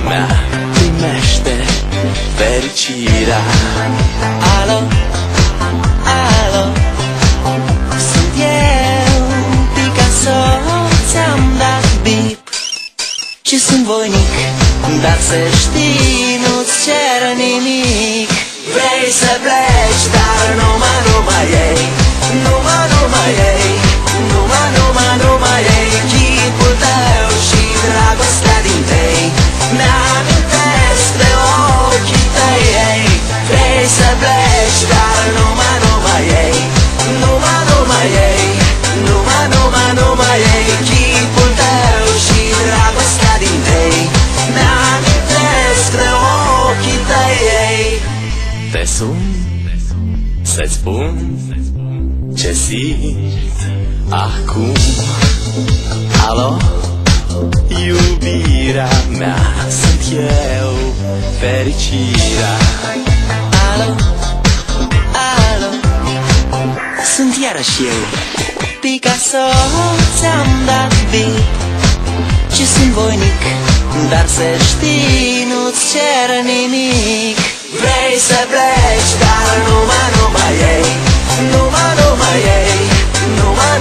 mea primește fericirea. Alo, alo, sunt eu, Picasso, ți-am dat bip și sunt voinic, dar să știi, nu-ți cer nimic. Vrei să pleci, dar numai ei, numai ei, numai ei, chipul tău și dragostea din tei mi-amintesc de ochii tăi, ei. Vrei să pleci, dar numai ei, numai ei, numai ei, chipul tău și dragostea din tei mi-amintesc de ochii tăi, ei. Te sun să-ți spun ce simt acum. Alo, iubirea mea, sunt eu, fericirea. Alo, alo, sunt iarăși eu, Picasso, ți-am dat bip și sunt voinic, dar să știi, nu-ți cer nimic. Vrei să pleci, dar numai ei, numai ei, numai